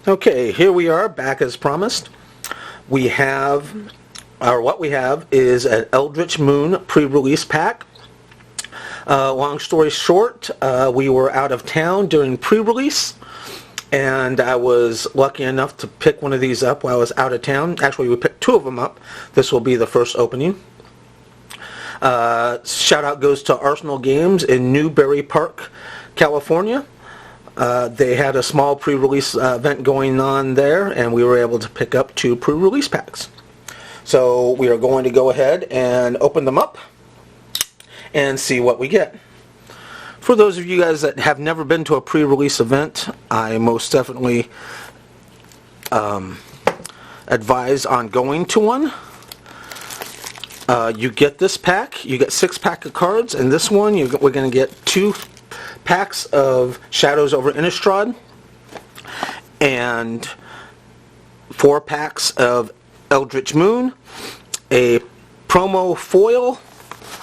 Okay, here we are back as promised. We have, or what we have is an Eldritch Moon pre-release pack. Long story short, we were out of town during pre-release, and I was lucky enough to pick one of these up while I was out of town. Actually, we picked two of them up. This will be the first opening. Shout out goes to Arsenal Games in Newbury Park, California. They had a small pre-release event going on there, and we were able to pick up two pre-release packs. So we are going to go ahead and open them up and see what we get. For those of you guys that have never been to a pre-release event, I most definitely advise on going to one. You get this pack, you get 6-pack of cards, and this one we're going to get 2 packs of Shadows over Innistrad and 4 packs of Eldritch Moon, a promo foil,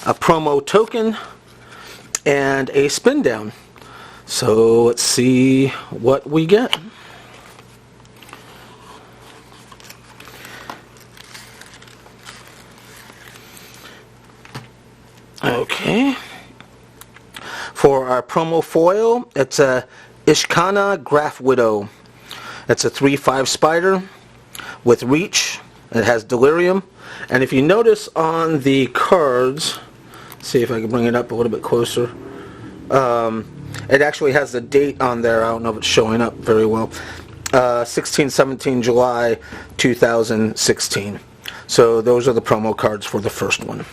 a promo token, and a spin down. So let's see what we get. Okay. For our promo foil, it's a Ishkana Graph Widow. It's a 3/5 spider with reach. It has delirium. And if you notice on the cards, see if I can bring it up a little bit closer. It actually has the date on there. I don't know if it's showing up very well. 16-17 July 2016. So those are the promo cards for the first one.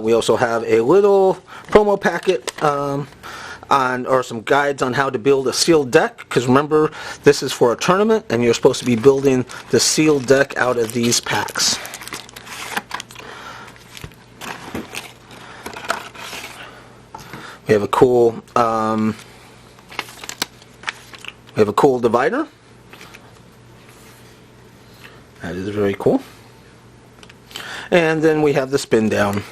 We also have a little promo packet or some guides on how to build a sealed deck, because remember, this is for a tournament and you're supposed to be building the sealed deck out of these packs. We have a cool divider. That is very cool. And then we have the spin down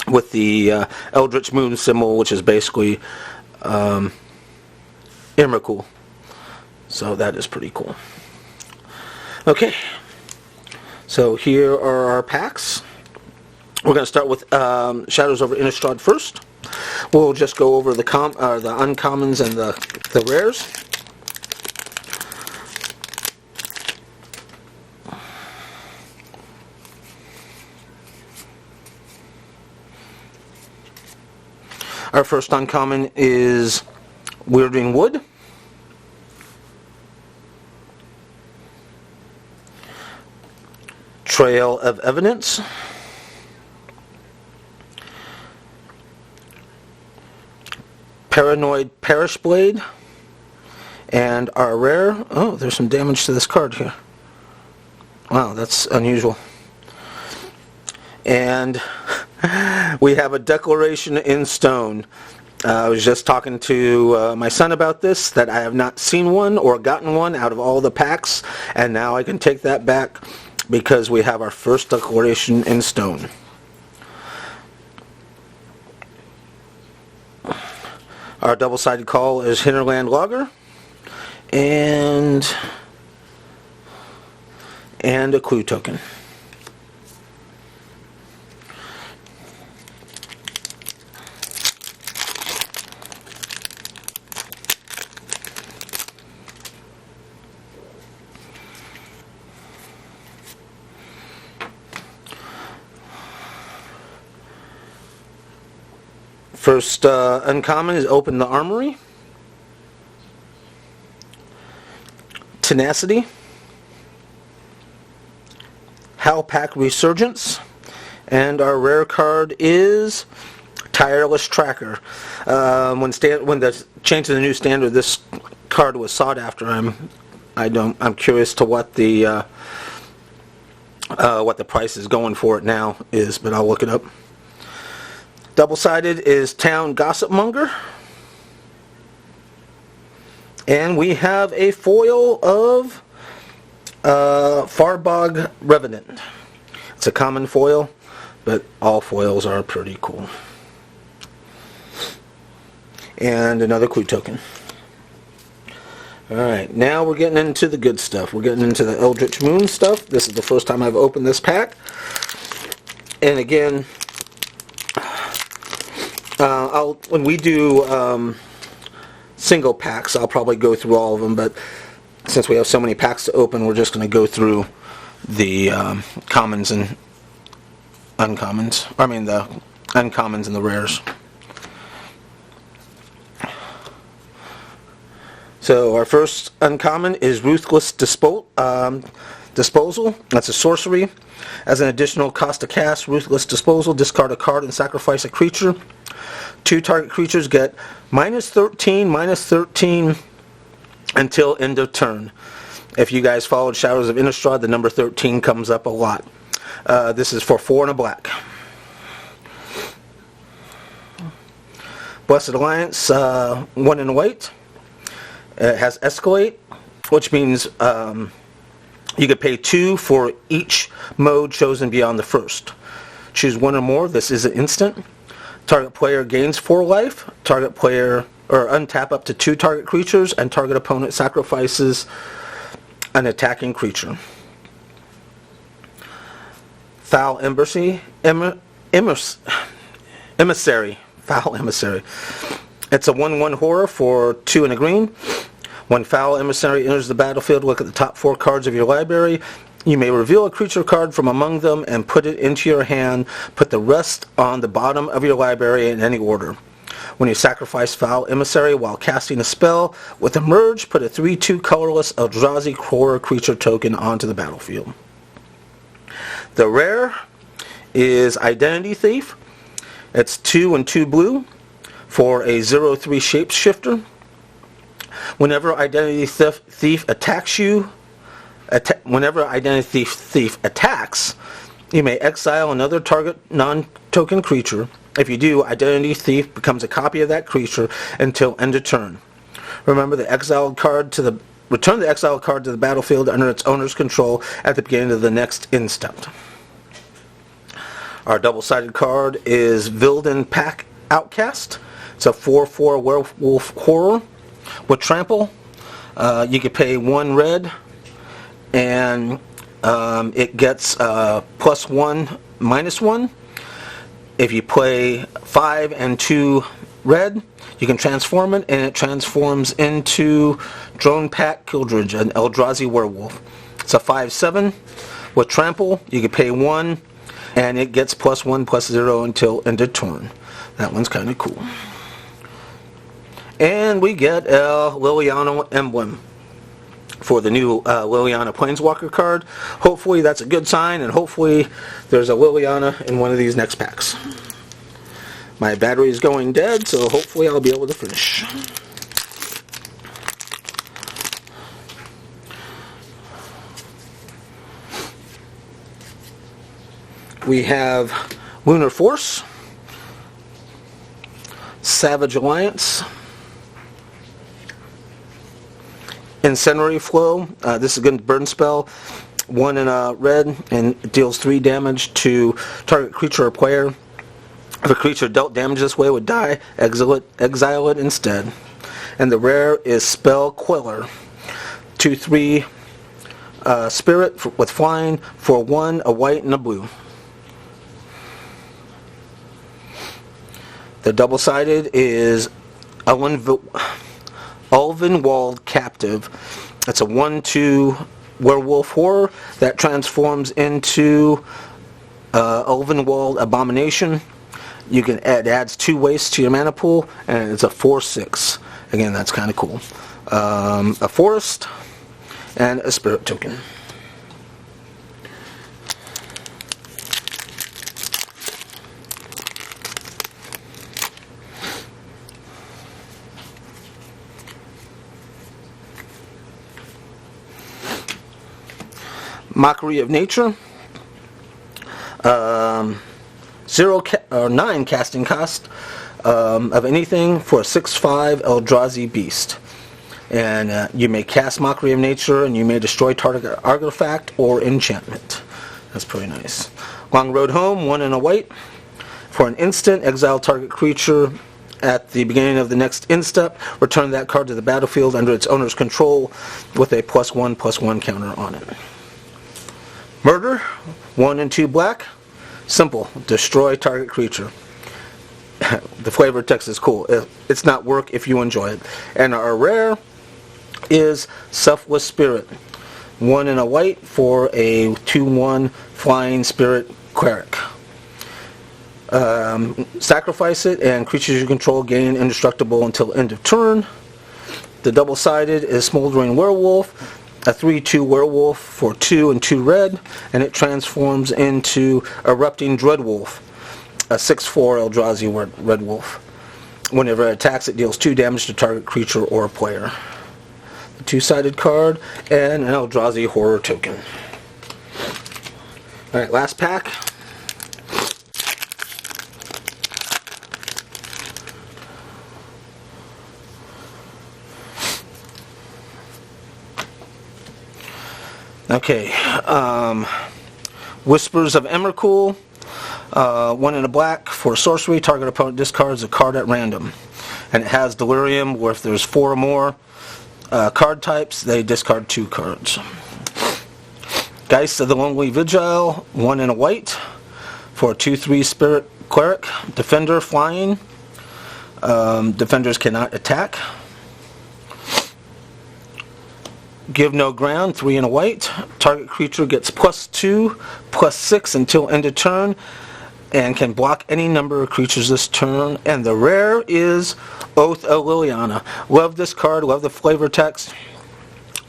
with the Eldritch Moon symbol, which is basically Emrakul. So that is pretty cool. Okay, so here are our packs. We're going to start with Shadows over Innistrad first. We'll just go over the uncommons and the rares. Our first uncommon is Weirding Wood. Trail of Evidence. Paranoid Perish Blade. And our rare, oh, there's some damage to this card here. Wow, that's unusual. And we have a Declaration in Stone. I was just talking to my son about this, that I have not seen one or gotten one out of all the packs, and now I can take that back because we have our first Declaration in Stone. Our double-sided call is Hinterland Logger and a clue token. First uncommon is Open the Armory. Tenacity. Howlpack Resurgence. And our rare card is Tireless Tracker. When the change to the new standard, this card was sought after. I'm curious to what the price is going for it now is, but I'll look it up. Double-sided is Town Gossipmonger. And we have a foil of Farbog Revenant. It's a common foil, but all foils are pretty cool. And another clue token. Alright, now we're getting into the good stuff. We're getting into the Eldritch Moon stuff. This is the first time I've opened this pack. And again, when we do single packs, I'll probably go through all of them, but since we have so many packs to open, we're just going to go through the commons and uncommons. I mean the uncommons and the rares. So our first uncommon is Ruthless Disposal. That's a sorcery. As an additional cost to cast Ruthless Disposal, discard a card and sacrifice a creature. 2 target creatures get -13 until end of turn. If you guys followed Shadows of Innistrad, the number 13 comes up a lot. This is for 4 and a black. Blessed Alliance, 1 and a white. It has Escalate, which means you could pay 2 for each mode chosen beyond the first. Choose 1 or more. This is an instant. Target player gains 4 life. Target player, or untap up to 2 target creatures, and target opponent sacrifices an attacking creature. Foul Emissary. Foul Emissary. It's a 1/1 horror for 2 and a green. When Foul Emissary enters the battlefield, look at the top 4 cards of your library. You may reveal a creature card from among them and put it into your hand. Put the rest on the bottom of your library in any order. When you sacrifice Foul Emissary while casting a spell with Emerge, put a 3/2 colorless Eldrazi horror creature token onto the battlefield. The rare is Identity Thief. It's 2 and 2 blue. For a 0/3 shapeshifter. Whenever Identity Thief attacks you, you may exile another target non-token creature. If you do, Identity Thief becomes a copy of that creature until end of turn. Remember, return the exiled card to the battlefield under its owner's control at the beginning of the next instant. Our double-sided card is Vilden Pack Outcast. It's a 4/4 werewolf horror with trample. You can pay 1 red, and it gets +1, -1. If you play 5 and 2 red, you can transform it, and it transforms into Drone Pack Kildridge, an Eldrazi werewolf. It's a 5/7 with trample. You can pay 1, and it gets +1, +0 until end of turn. That one's kind of cool. And we get a Liliana emblem for the new Liliana Planeswalker card. Hopefully that's a good sign, and hopefully there's a Liliana in one of these next packs. My battery is going dead, so hopefully I'll be able to finish. We have Lunar Force, Savage Alliance, Incendiary Flow. This is a good burn spell. 1 in a red, and it deals 3 damage to target creature or player. If a creature dealt damage this way would die, exile it instead. And the rare is Spell Queller. 2/3 spirit with flying for 1, a white and a blue. The double-sided is Ulvenwald Captive. It's a 1/2 werewolf horror that transforms into Ulvenwald Abomination. It adds 2 wastes to your mana pool, and it's a 4/6. Again, that's kind of cool. A forest and a spirit token. Mockery of Nature. 9 casting cost of anything for a 6/5 Eldrazi beast. And you may cast Mockery of Nature, and you may destroy target artifact or enchantment. That's pretty nice. Long Road Home, 1 and a white. For an instant, exile target creature At the beginning of the next end step, return that card to the battlefield under its owner's control with a +1/+1 counter on it. Murder, 1 and 2 black. Simple. Destroy target creature. The flavor text is cool. It's not work if you enjoy it. And our rare is Selfless Spirit. 1 and a white for a 2/1 flying spirit cleric. Sacrifice it and creatures you control gain indestructible until end of turn. The double-sided is Smoldering Werewolf, a 3/2 werewolf for 2 and 2 red, and it transforms into Erupting Dreadwolf, a 6/4 Eldrazi red wolf. Whenever it attacks, it deals 2 damage to target creature or player. The 2-sided card, and an Eldrazi horror token. Alright, last pack. Okay, Whispers of Emrakul, 1 and a black for sorcery. Target opponent discards a card at random. And it has Delirium, where if there's 4 or more card types, they discard 2 cards. Geist of the Lonely Vigil, 1 and a white for a 2/3 spirit cleric. Defender, flying. Defenders cannot attack. Give No Ground, 3 and a white. Target creature gets +2/+6 until end of turn and can block any number of creatures this turn. And the rare is Oath of Liliana. Love this card, love the flavor text.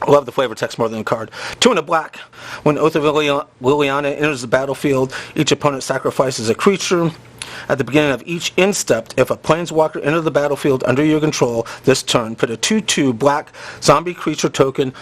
Love the flavor text more than the card. 2 and a black. When Oath of Liliana enters the battlefield, each opponent sacrifices a creature. At the beginning of each end step, if a planeswalker enters the battlefield under your control this turn, put a 2/2 black zombie creature token